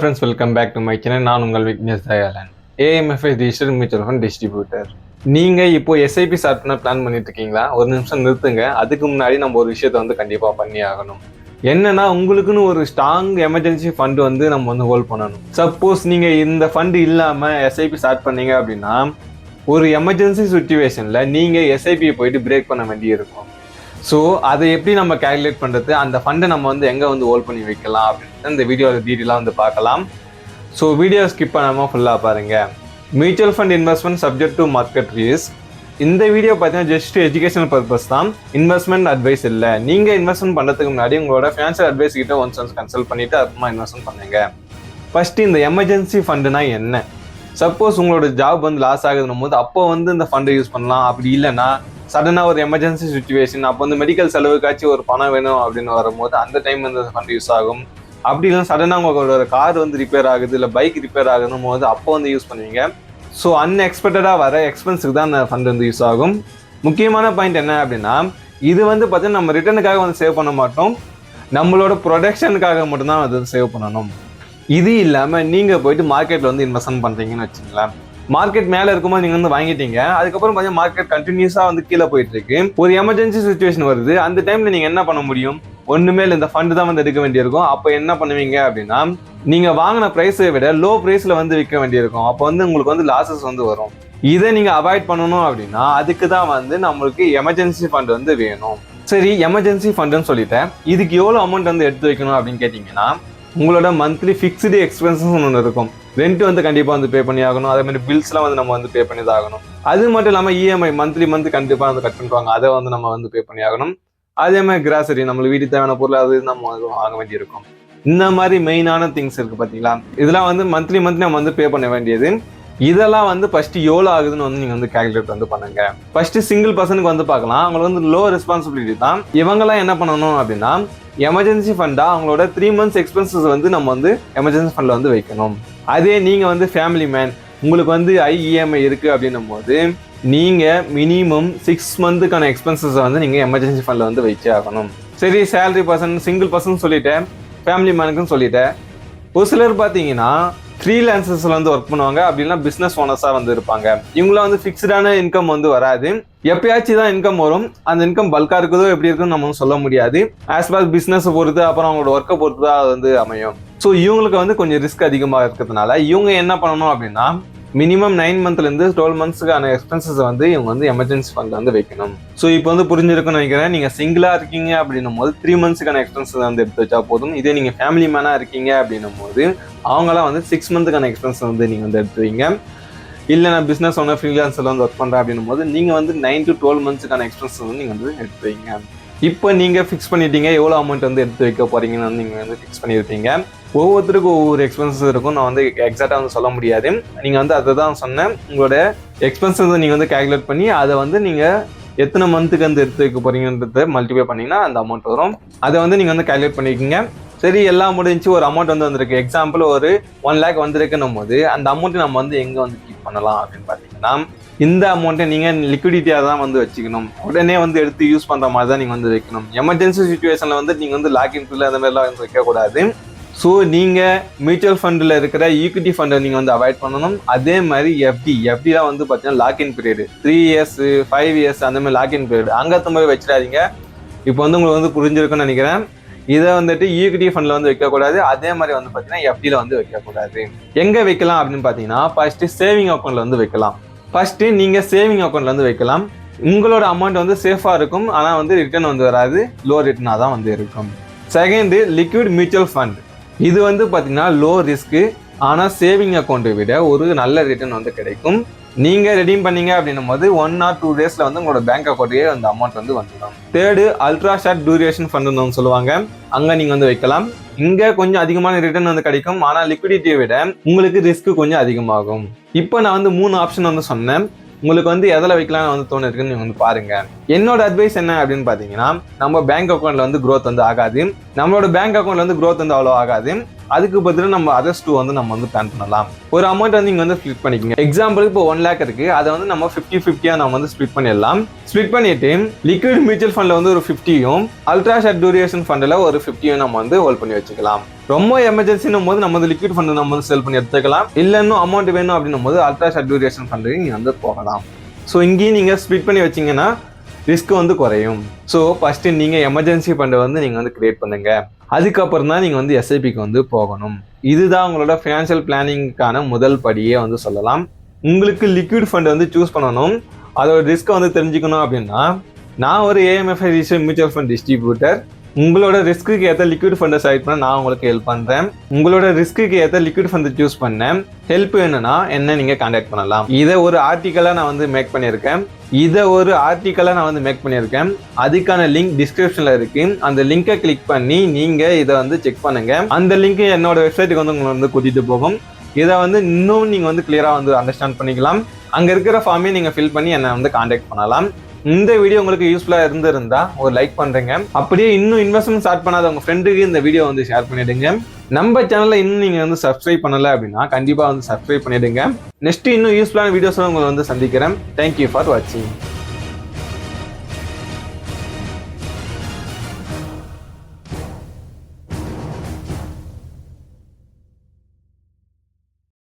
Friends, welcome back to my channel. நான் உங்கள் Vignesh Dhayalan. AMFI Digital Mutual Fund Distributor. நீங்க இப்போ SIP start பண்ண பிளான் பண்ணிட்டு இருக்கீங்களா? ஒரு நிமிஷம் நிறுத்துங்க. அதுக்கு முன்னாடி நம்ம ஒரு விஷயத்தை வந்து கண்டிப்பா பண்ணி ஆகணும். என்னன்னா உங்களுக்குன்னு ஒரு ஸ்ட்ராங் எமர்ஜென்சி ஃபண்ட் வந்து நம்ம வந்து ஹோல்ட் பண்ணணும். சப்போஸ் நீங்க இந்த ஃபண்ட் இல்லாம SIP ஸ்டார்ட் பண்ணீங்க அப்படின்னா ஒரு எமர்ஜென்சி சுச்சுவேஷன்ல நீங்க SIP போயிட்டு பிரேக் பண்ண வேண்டி இருக்கும். ஸோ அதை எப்படி நம்ம கேல்குலேட் பண்ணுறது, அந்த ஃபண்டை நம்ம வந்து எங்கே வந்து ஹோல்ட் பண்ணி வைக்கலாம் அப்படின்ட்டு இந்த வீடியோவில் டீட்டெயிலாக வந்து பார்க்கலாம். ஸோ வீடியோ ஸ்கிப் பண்ணாமல் ஃபுல்லாக பாருங்கள். Mutual fund investment subject to market risk. இந்த வீடியோ பார்த்தீங்கன்னா ஜஸ்ட் எஜுகேஷனல் பர்பஸ் தான், இன்வெஸ்ட்மெண்ட் அட்வைஸ் இல்லை. நீங்கள் இன்வெஸ்ட்மெண்ட் பண்ணுறதுக்கு முன்னாடி உங்களோட ஃபினான்ஷியல் அட்வைஸ் கிட்ட ஒன்ஸ் கன்சல்ட் பண்ணிவிட்டு அப்புறமா இன்வெஸ்ட்மெண்ட் பண்ணுங்க. ஃபஸ்ட்டு இந்த எமர்ஜென்சி ஃபண்டுனா என்ன? சப்போஸ் உங்களோட ஜாப் வந்து லாஸ் ஆகுதுன்னும் போது அப்போ வந்து இந்த ஃபண்டை யூஸ் பண்ணலாம். அப்படி இல்லைன்னா சடனாக ஒரு எமர்ஜென்சி சுச்சுவேஷன், அப்போ வந்து மெடிக்கல் செலவுக்காச்சும் ஒரு பணம் வேணும் அப்படின்னு வரும்போது அந்த டைம் வந்து ஃபண்ட் யூஸ் ஆகும். அப்படி இல்லைன்னா சடனாக உங்களோட கார் வந்து ரிப்பேர் ஆகுது, இல்லை பைக் ரிப்பேர் ஆகுதுன்னும் போது அப்போ வந்து யூஸ் பண்ணுவீங்க. ஸோ அன்எக்ஸ்பெக்டடாக வர எக்ஸ்பென்ஸுக்கு தான் அந்த ஃபண்ட் வந்து யூஸ் ஆகும். முக்கியமான பாயிண்ட் என்ன அப்படின்னா, இது வந்து பார்த்தீங்கன்னா நம்ம ரிட்டர்னுக்காக வந்து சேவ் பண்ண மாட்டோம், நம்மளோட ப்ரொடக்ஷனுக்காக மட்டும்தான் அது சேவ் பண்ணணும். இது இல்லாமல் நீங்கள் போயிட்டு மார்க்கெட்டில் வந்து இன்வெஸ்ட்மெண்ட் பண்ணுறீங்கன்னு வச்சுங்களேன். மார்க்கெட் மேலே இருக்கும்போது நீங்கள் வந்து வாங்கிட்டீங்க, அதுக்கப்புறம் பார்த்தீங்கன்னா மார்க்கெட் கண்டினியூஸாக வந்து கீழே போயிட்டு இருக்கு, ஒரு எமர்ஜென்சி சுச்சுவேஷன் வருது. அந்த டைமில் நீங்கள் என்ன பண்ண முடியும்? ஒன்றுமே இல்லை, இந்த ஃபண்டு தான் வந்து எடுக்க வேண்டியிருக்கும். அப்போ என்ன பண்ணுவீங்க அப்படின்னா, நீங்கள் வாங்கின ப்ரைஸை விட லோ ப்ரைஸில் வந்து விற்க வேண்டியிருக்கும். அப்போ வந்து உங்களுக்கு வந்து லாஸஸ் வந்து வரும். இதை நீங்கள் அவாய்ட் பண்ணணும் அப்படின்னா அதுக்கு தான் வந்து நம்மளுக்கு எமர்ஜென்சி ஃபண்ட் வந்து வேணும். சரி, எமர்ஜென்சி ஃபண்டுன்னு சொல்லிட்டேன், இதுக்கு எவ்வளோ அமௌண்ட் வந்து எடுத்து வைக்கணும் அப்படின்னு கேட்டிங்கன்னா, உங்களோட மந்த்லி ஃபிக்ஸ்டு எக்ஸ்பென்சஸ் ஒன்று இருக்கும். ரெண்ட் வந்து கண்டிப்பாக வந்து பே பண்ணி ஆகணும். அதே மாதிரி பில்ஸ்லாம் வந்து நம்ம வந்து பே பண்ணி தான் ஆகணும். அது மட்டும் இல்லாமல் EMI மந்த்லி கண்டிப்பாக வந்து கட் பண்ணுவாங்க, அதை வந்து நம்ம வந்து பே பண்ணி ஆகணும். அதே மாதிரி கிராசரி, நம்மளுக்கு வீட்டுக்கு தேவையான பொருள் அது நம்ம வந்து வாங்க வேண்டியிருக்கும். இந்த மாதிரி மெயினான திங்ஸ் இருக்குது பார்த்தீங்களா, இதெல்லாம் வந்து மந்த்லி நம்ம வந்து பே பண்ண வேண்டியது. இதெல்லாம் வந்து ஃபர்ஸ்ட் எவ்வளோ ஆகுதுன்னு வந்து நீங்கள் வந்து கேல்குலேட் வந்து பண்ணுங்க. ஃபர்ஸ்ட் சிங்கிள் பர்சனுக்கு வந்து பார்க்கலாம், அவங்களுக்கு வந்து லோ ரெஸ்பான்சிபிலிட்டி தான். இவங்கெல்லாம் என்ன பண்ணணும் அப்படின்னா, எமர்ஜென்சி ஃபண்டா அவங்களோட 3 months எக்ஸ்பென்சஸ் வந்து நம்ம வந்து எமர்ஜென்சி ஃபண்டில் வந்து வைக்கணும். அதே நீங்கள் வந்து ஃபேமிலி மேன், உங்களுக்கு வந்து EMI இருக்குது அப்படின்னும் போது நீங்கள் மினிமம் 6 months எக்ஸ்பென்சஸை வந்து நீங்கள் எமர்ஜென்சி ஃபண்டில் வந்து வச்சே ஆகணும். சரி, சேலரி பர்சன், சிங்கிள் பர்சன் சொல்லிட்டேன், ஃபேமிலி மேனுக்குன்னு சொல்லிட்டேன். ஒரு சிலர் பார்த்தீங்கன்னா ஃப்ரீலான்சர்ஸில் வந்து ஒர்க் பண்ணுவாங்க, அப்படின்னா பிஸ்னஸ் ஓனர்ஸாக வந்து இருப்பாங்க. இவங்களாம் வந்து ஃபிக்ஸ்டான இன்கம் வந்து வராது, எப்பயாச்சும் தான் இன்கம் வரும். அந்த இன்கம் பல்காக இருக்குதோ எப்படி இருக்குன்னு நம்ம சொல்ல முடியாது. ஆஸ் பாஸ் பிஸ்னஸை பொறுத்து, அப்புறம் அவங்களோட ஒர்க்கை பொறுத்து தான் அது வந்து அமையும். ஸோ இவங்களுக்கு வந்து கொஞ்சம் ரிஸ்க் அதிகமாக இருக்கிறதுனால இவங்க என்ன பண்ணணும் அப்படின்னா, மினிமம் 9 monthsலேருந்து 12 monthsக்கான எக்ஸ்பென்சஸை வந்து இவங்க வந்து எமர்ஜென்சி ஃபண்ட் வந்து வைக்கணும். ஸோ இப்போ வந்து புரிஞ்சிருக்குன்னு நினைக்கிறேன். நீங்கள் சிங்கிளாக இருக்கீங்க அப்படின்னும் போது 3 monthsக்கான எக்ஸ்பென்சஸ் வந்து எடுத்து வச்சா போதும். இதே நீங்கள் ஃபேமிலி மேனாக இருக்கீங்க அப்படின்னும் போது அவங்களாம் வந்து 6 monthsக்கான எக்ஸ்பென்சஸ் வந்து நீங்கள் வந்து எடுத்து வைங்க. இல்லை நான் பிஸ்னஸ் ஒன்று ஃப்ரீலான்ஸில் வந்து ஒர்க் பண்ணுறேன் அப்படின்னும் போது நீங்கள் வந்து 9 to 12 monthsக்கான எக்ஸ்பென்சஸ் வந்து நீங்கள் வந்து எடுத்து வைங்க. இப்போ நீங்கள் ஃபிக்ஸ் பண்ணிட்டீங்க, எவ்வளோ அமௌண்ட் வந்து எடுத்து வைக்க போகிறீங்கன்னு வந்து நீங்கள் வந்து ஃபிக்ஸ் பண்ணியிருப்பீங்க. ஒவ்வொருத்தருக்கும் ஒவ்வொரு எக்ஸ்பென்சஸ் இருக்கும், நான் வந்து எக்ஸாக்டாக வந்து சொல்ல முடியாது. நீங்கள் வந்து அதை தான் சொன்னேன், உங்களோட எக்ஸ்பென்சஸ் நீங்கள் வந்து கேல்குலேட் பண்ணி அதை வந்து நீங்கள் எத்தனை மந்த்துக்கு வந்து எடுத்து வைக்க போகிறீங்கன்றதை மல்டிப்ளை பண்ணிங்கன்னா அந்த அமௌண்ட் வரும். அதை வந்து நீங்கள் வந்து கேல்குலேட் பண்ணிக்கோங்க. சரி, எல்லாம் முடிஞ்சு ஒரு அமௌண்ட் வந்து வந்திருக்கு, எக்ஸாம்பிள் ஒரு 1 lakh வந்திருக்குன்னும் போது அந்த அமௌண்ட்டை நம்ம வந்து எங்கே வந்து கீப் பண்ணலாம் அப்படின்னு பார்த்தீங்கன்னா, இந்த அமௌண்ட்டை நீங்கள் லிக்விடிட்டியாக தான் வந்து வச்சுக்கணும். உடனே வந்து எடுத்து யூஸ் பண்ணுற மாதிரி தான் நீங்கள் வந்து வைக்கணும். எமர்ஜென்சி சுச்சுவேஷனில் வந்து நீங்கள் வந்து லாக்இன்ல அந்த மாதிரிலாம் வந்து வைக்கக்கூடாது. ஸோ நீங்கள் மியூச்சுவல் ஃபண்டில் இருக்கிற ஈக்விட்டி ஃபண்டை நீங்கள் வந்து அவாய்ட் பண்ணணும். அதே மாதிரி எஃப்டிலாம் வந்து பார்த்தீங்கன்னா லாக்இன் பீரியட் 3 years 5 years அந்த மாதிரி லாக்இன் பீரியட், அங்கே போய் வச்சிடாதீங்க. இப்போ வந்து உங்களுக்கு வந்து புரிஞ்சிருக்குன்னு நினைக்கிறேன். இதை வந்துட்டு ஈக்விட்டி ஃபண்டில் வந்து வைக்கக்கூடாது. அதே மாதிரி வந்து பார்த்தீங்கன்னா எஃப்டியில் வந்து வைக்கக்கூடாது. எங்கே வைக்கலாம் அப்படின்னு பார்த்தீங்கன்னா, ஃபர்ஸ்ட்டு சேவிங் அக்கௌண்ட்டில் வந்து வைக்கலாம். ஃபர்ஸ்ட்டு நீங்கள் சேவிங் அக்கௌண்ட்டில் வந்து வைக்கலாம். உங்களோட அமௌண்ட் வந்து சேஃபாக இருக்கும், ஆனால் வந்து ரிட்டர்ன் வந்து வராது, லோ ரிட்டர்னாக தான் வந்து இருக்கும். Second, liquid mutual fund. இது வந்து பார்த்தீங்கன்னா லோ ரிஸ்க்கு, ஆனால் சேவிங் அக்கௌண்ட்டை விட ஒரு நல்ல ரிட்டர்ன் வந்து கிடைக்கும். நீங்கள் ரெடீம் பண்ணீங்க அப்படின்னும் போது 1 or 2 days வந்து உங்களோட பேங்க் அக்கௌண்ட்லேயே அந்த அமௌண்ட் வந்து வந்துடும். தேர்டு, அல்ட்ரா ஷார்ட் டியூரேஷன் ஃபண்டுன்னு வந்து சொல்லுவாங்க, அங்கே நீங்கள் வந்து வைக்கலாம். இங்கே கொஞ்சம் அதிகமான ரிட்டர்ன் வந்து கிடைக்கும், ஆனால் லிக்விடிட்டியை விட உங்களுக்கு ரிஸ்க் கொஞ்சம் அதிகமாகும். இப்போ நான் வந்து 3 ஆப்ஷன் வந்து சொன்னேன், உங்களுக்கு வந்து எதில் வைக்கலாம்னு வந்து தோணுருக்குன்னு நீங்கள் வந்து பாருங்க. என்னோட அட்வைஸ் என்ன அப்படின்னு பார்த்தீங்கன்னா, நம்ம பேங்க் அக்கௌண்ட்ல வந்து க்ரோத் வந்து ஆகாது, நம்மளோட பேங்க் அக்கௌண்ட்ல வந்து க்ரோத் வந்து அவ்வளோ ஆகாது. அதுக்கு பதிலா நம்ம அதர்ஸ் 2 வந்து நம்ம வந்து பிளான் பண்ணலாம். ஒரு அமௌண்ட் வந்து நீங்க வந்து ஸ்ப்ளிட் பண்ணிக்கங்க. எக்ஸாம்பிளுக்கு இப்போ 1 lakh இருக்கு, அதை வந்து நம்ம 50-50 நம்ம வந்து ஸ்ப்ளிட் பண்ணிடலாம். ஸ்ப்ளிட் பண்ணிட்டு லிக்விட் மியூச்சுவல் ஃபண்ட்ல வந்து ஒரு 50யும் அல்ட்ரா ஷார்ட் டியூரேஷன் ஃபண்ட்ல ஒரு 50யும் நம்ம வந்து ஹோல்ட் பண்ணி வச்சுக்கலாம். ரொம்ப எமர்ஜென்சினும் போது நம்ம வந்து லிக்விட் ஃபண்ட் நம்ம வந்து செல் பண்ணி எடுத்துக்கலாம். இல்ல இன்னும் அமௌண்ட் வேணும் அப்படின்னும் போது அல்ட்ரா ஷார்ட் டியூரேஷன் ஃபண்டுக்கு நீங்க வந்து போகலாம். ஸோ இங்கேயும் நீங்க ஸ்ப்ளிட் பண்ணி வச்சீங்கன்னா ரிஸ்க் வந்து குறையும். ஸோ ஃபர்ஸ்ட் நீங்க எமர்ஜென்சி ஃபண்டை வந்து நீங்க வந்து கிரியேட் பண்ணுங்க. அதுக்கப்புறம் தான் நீங்க வந்து எஸ்ஐபிக்கு வந்து போகணும். இதுதான் உங்களோட ஃபினான்ஷியல் பிளானிங்கான முதல் படியே வந்து சொல்லலாம். உங்களுக்கு லிக்விட் ஃபண்ட் வந்து சூஸ் பண்ணணும், அதோட ரிஸ்க்கை வந்து தெரிஞ்சுக்கணும் அப்படின்னா நான் ஒரு ஏஎம்எஃப்ஐ மியூச்சுவல் ஃபண்ட் டிஸ்ட்ரிபியூட்டர். உங்களோட ரிஸ்க்கு ஏற்ற லிக்விட் ஃபண்டை செலக்ட் பண்ண நான் உங்களுக்கு ஹெல்ப் பண்ணுறேன். உங்களோட ரிஸ்க்கு ஏற்ற லிக்விட் ஃபண்டை சூஸ் பண்ணேன். ஹெல்ப் வேணும்னா என்ன நீங்கள் கான்டாக்ட் பண்ணலாம். இதை ஒரு ஆர்டிக்கலாக நான் வந்து மேக் பண்ணியிருக்கேன். அதுக்கான லிங்க் டிஸ்கிரிப்ஷனில் இருக்கு. அந்த லிங்கை கிளிக் பண்ணி நீங்கள் இதை வந்து செக் பண்ணுங்க. அந்த லிங்க் என்னோட வெப்சைட்டுக்கு வந்து உங்களை வந்து கூட்டிகிட்டு போகும். இதை வந்து இன்னும் நீங்கள் வந்து கிளியராக வந்து அண்டர்ஸ்டாண்ட் பண்ணிக்கலாம். அங்கே இருக்கிற ஃபார்மே நீங்கள் ஃபில் பண்ணி என்னை வந்து கான்டாக்ட் பண்ணலாம். இந்த வீடியோ உங்களுக்கு யூஸ்ஃபுல்லாக இருந்திருந்தா ஒரு லைக் பண்ணுறேங்க. அப்படியே இன்னும் இன்வெஸ்ட்மெண்ட் ஸ்டார்ட் பண்ணாத உங்கள் ஃப்ரெண்டுக்கு இந்த வீடியோ வந்து ஷேர் பண்ணிடுங்க. நம்ம சேனலில் இன்னும் நீங்கள் வந்து சப்ஸ்கிரைப் பண்ணலை அப்படின்னா கண்டிப்பாக வந்து சப்ஸ்கிரைப் பண்ணிடுங்க. நெக்ஸ்ட் இன்னும் யூஸ்ஃபுல்லான வீடியோஸ் உங்களை வந்து சந்திக்கிறேன். தேங்க்யூ ஃபார் வாட்சிங்.